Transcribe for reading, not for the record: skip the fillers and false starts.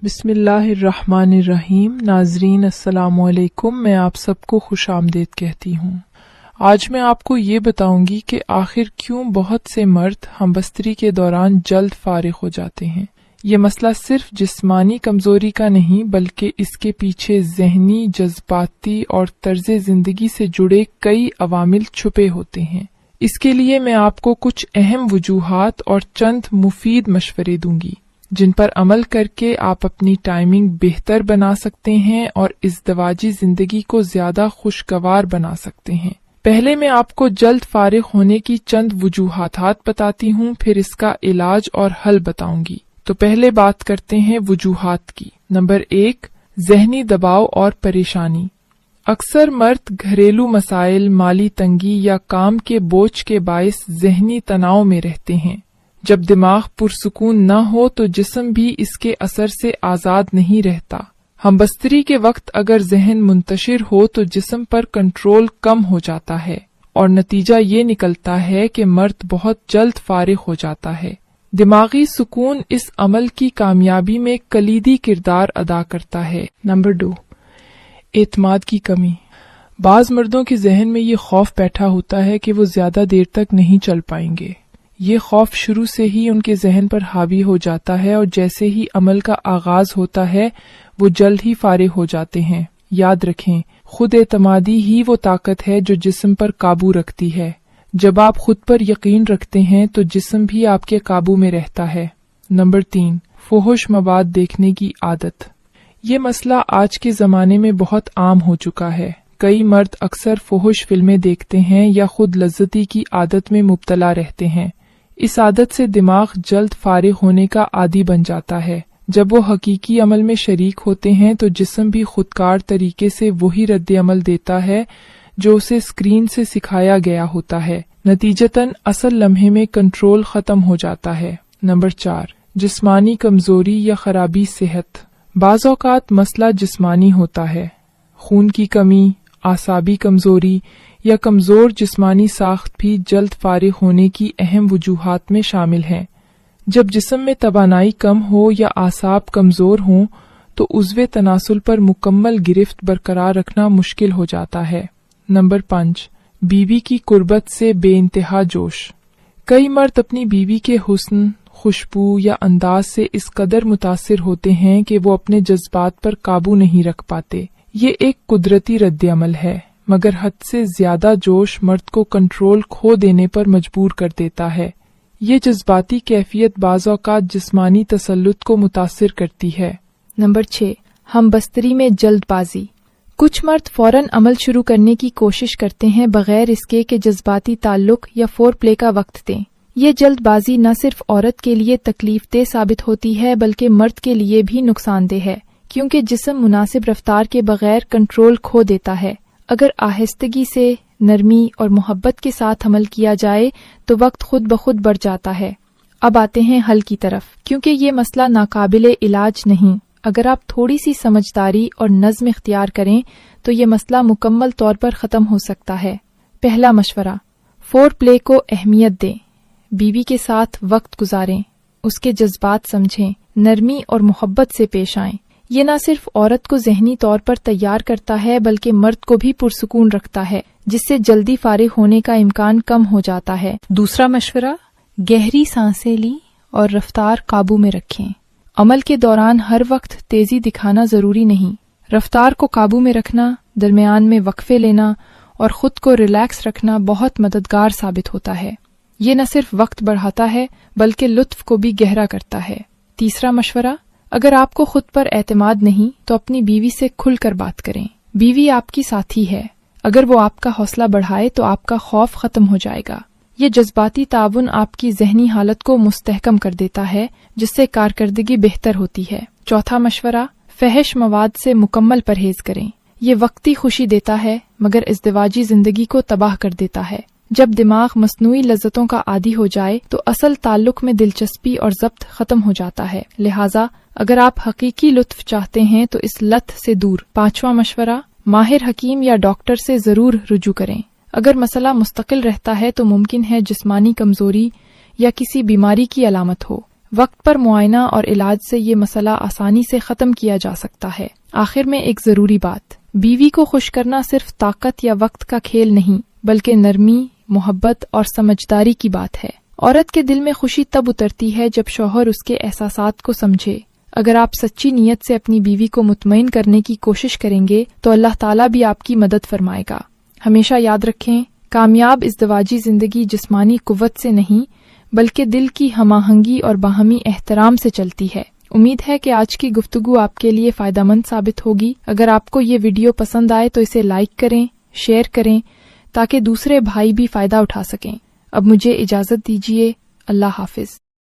بسم اللہ الرحمن الرحیم۔ ناظرین السلام علیکم، میں آپ سب کو خوش آمدید کہتی ہوں۔ آج میں آپ کو یہ بتاؤں گی کہ آخر کیوں بہت سے مرد ہمبستری کے دوران جلد فارغ ہو جاتے ہیں۔ یہ مسئلہ صرف جسمانی کمزوری کا نہیں بلکہ اس کے پیچھے ذہنی، جذباتی اور طرز زندگی سے جڑے کئی عوامل چھپے ہوتے ہیں۔ اس کے لیے میں آپ کو کچھ اہم وجوہات اور چند مفید مشورے دوں گی جن پر عمل کر کے آپ اپنی ٹائمنگ بہتر بنا سکتے ہیں اور ازدواجی زندگی کو زیادہ خوشگوار بنا سکتے ہیں۔ پہلے میں آپ کو جلد فارغ ہونے کی چند وجوہات بتاتی ہوں، پھر اس کا علاج اور حل بتاؤں گی۔ تو پہلے بات کرتے ہیں وجوہات کی۔ نمبر 1، ذہنی دباؤ اور پریشانی۔ اکثر مرد گھریلو مسائل، مالی تنگی یا کام کے بوجھ کے باعث ذہنی تناؤ میں رہتے ہیں۔ جب دماغ پرسکون نہ ہو تو جسم بھی اس کے اثر سے آزاد نہیں رہتا۔ ہمبستری کے وقت اگر ذہن منتشر ہو تو جسم پر کنٹرول کم ہو جاتا ہے اور نتیجہ یہ نکلتا ہے کہ مرد بہت جلد فارغ ہو جاتا ہے۔ دماغی سکون اس عمل کی کامیابی میں کلیدی کردار ادا کرتا ہے۔ نمبر 2، اعتماد کی کمی۔ بعض مردوں کے ذہن میں یہ خوف بیٹھا ہوتا ہے کہ وہ زیادہ دیر تک نہیں چل پائیں گے۔ یہ خوف شروع سے ہی ان کے ذہن پر حاوی ہو جاتا ہے اور جیسے ہی عمل کا آغاز ہوتا ہے وہ جلد ہی فارغ ہو جاتے ہیں۔ یاد رکھیں، خود اعتمادی ہی وہ طاقت ہے جو جسم پر قابو رکھتی ہے۔ جب آپ خود پر یقین رکھتے ہیں تو جسم بھی آپ کے قابو میں رہتا ہے۔ نمبر 3، فحش مواد دیکھنے کی عادت۔ یہ مسئلہ آج کے زمانے میں بہت عام ہو چکا ہے۔ کئی مرد اکثر فحش فلمیں دیکھتے ہیں یا خود لذتی کی عادت میں مبتلا رہتے ہیں۔ اس عادت سے دماغ جلد فارغ ہونے کا عادی بن جاتا ہے۔ جب وہ حقیقی عمل میں شریک ہوتے ہیں تو جسم بھی خودکار طریقے سے وہی رد عمل دیتا ہے جو اسے اسکرین سے سکھایا گیا ہوتا ہے۔ نتیجتاً اصل لمحے میں کنٹرول ختم ہو جاتا ہے۔ نمبر 4، جسمانی کمزوری یا خرابی صحت۔ بعض اوقات مسئلہ جسمانی ہوتا ہے۔ خون کی کمی، اعصابی کمزوری یا کمزور جسمانی ساخت بھی جلد فارغ ہونے کی اہم وجوہات میں شامل ہیں۔ جب جسم میں توانائی کم ہو یا اعصاب کمزور ہوں تو عضو تناسل پر مکمل گرفت برقرار رکھنا مشکل ہو جاتا ہے۔ نمبر 5، بیوی کی قربت سے بے انتہا جوش۔ کئی مرد اپنی بیوی کے حسن، خوشبو یا انداز سے اس قدر متاثر ہوتے ہیں کہ وہ اپنے جذبات پر قابو نہیں رکھ پاتے۔ یہ ایک قدرتی رد عمل ہے، مگر حد سے زیادہ جوش مرد کو کنٹرول کھو دینے پر مجبور کر دیتا ہے۔ یہ جذباتی کیفیت بعض اوقات جسمانی تسلط کو متاثر کرتی ہے۔ نمبر 6، ہم بستری میں جلد بازی۔ کچھ مرد فوراً عمل شروع کرنے کی کوشش کرتے ہیں بغیر اس کے کہ جذباتی تعلق یا فور پلے کا وقت دیں۔ یہ جلد بازی نہ صرف عورت کے لیے تکلیف دہ ثابت ہوتی ہے بلکہ مرد کے لیے بھی نقصان دہ ہے، کیونکہ جسم مناسب رفتار کے بغیر کنٹرول کھو دیتا ہے۔ اگر آہستگی سے، نرمی اور محبت کے ساتھ عمل کیا جائے تو وقت خود بخود بڑھ جاتا ہے۔ اب آتے ہیں حل کی طرف، کیونکہ یہ مسئلہ ناقابل علاج نہیں۔ اگر آپ تھوڑی سی سمجھداری اور نظم اختیار کریں تو یہ مسئلہ مکمل طور پر ختم ہو سکتا ہے۔ پہلا مشورہ، فور پلے کو اہمیت دیں۔ بیوی کے ساتھ وقت گزاریں، اس کے جذبات سمجھیں، نرمی اور محبت سے پیش آئیں۔ یہ نہ صرف عورت کو ذہنی طور پر تیار کرتا ہے بلکہ مرد کو بھی پرسکون رکھتا ہے، جس سے جلدی فارغ ہونے کا امکان کم ہو جاتا ہے۔ دوسرا مشورہ، گہری سانسیں لیں اور رفتار قابو میں رکھیں۔ عمل کے دوران ہر وقت تیزی دکھانا ضروری نہیں۔ رفتار کو قابو میں رکھنا، درمیان میں وقفے لینا اور خود کو ریلیکس رکھنا بہت مددگار ثابت ہوتا ہے۔ یہ نہ صرف وقت بڑھاتا ہے بلکہ لطف کو بھی گہرا کرتا ہے۔ تیسرا مشورہ، اگر آپ کو خود پر اعتماد نہیں تو اپنی بیوی سے کھل کر بات کریں۔ بیوی آپ کی ساتھی ہے، اگر وہ آپ کا حوصلہ بڑھائے تو آپ کا خوف ختم ہو جائے گا۔ یہ جذباتی تعاون آپ کی ذہنی حالت کو مستحکم کر دیتا ہے، جس سے کارکردگی بہتر ہوتی ہے۔ چوتھا مشورہ، فحش مواد سے مکمل پرہیز کریں۔ یہ وقتی خوشی دیتا ہے مگر ازدواجی زندگی کو تباہ کر دیتا ہے۔ جب دماغ مصنوعی لذتوں کا عادی ہو جائے تو اصل تعلق میں دلچسپی اور ضبط ختم ہو جاتا ہے۔ لہٰذا اگر آپ حقیقی لطف چاہتے ہیں تو اس لت سے دور۔ پانچواں مشورہ، ماہر حکیم یا ڈاکٹر سے ضرور رجوع کریں۔ اگر مسئلہ مستقل رہتا ہے تو ممکن ہے جسمانی کمزوری یا کسی بیماری کی علامت ہو۔ وقت پر معائنہ اور علاج سے یہ مسئلہ آسانی سے ختم کیا جا سکتا ہے۔ آخر میں ایک ضروری بات، بیوی کو خوش کرنا صرف طاقت یا وقت کا کھیل نہیں بلکہ نرمی، محبت اور سمجھداری کی بات ہے۔ عورت کے دل میں خوشی تب اترتی ہے جب شوہر اس کے احساسات کو سمجھے۔ اگر آپ سچی نیت سے اپنی بیوی کو مطمئن کرنے کی کوشش کریں گے تو اللہ تعالیٰ بھی آپ کی مدد فرمائے گا۔ ہمیشہ یاد رکھیں، کامیاب ازدواجی زندگی جسمانی قوت سے نہیں بلکہ دل کی ہم آہنگی اور باہمی احترام سے چلتی ہے۔ امید ہے کہ آج کی گفتگو آپ کے لیے فائدہ مند ثابت ہوگی۔ اگر آپ کو یہ ویڈیو پسند آئے تو اسے لائک کریں، شیئر کریں تاکہ دوسرے بھائی بھی فائدہ اٹھا سکیں۔ اب مجھے اجازت دیجیے، اللہ حافظ۔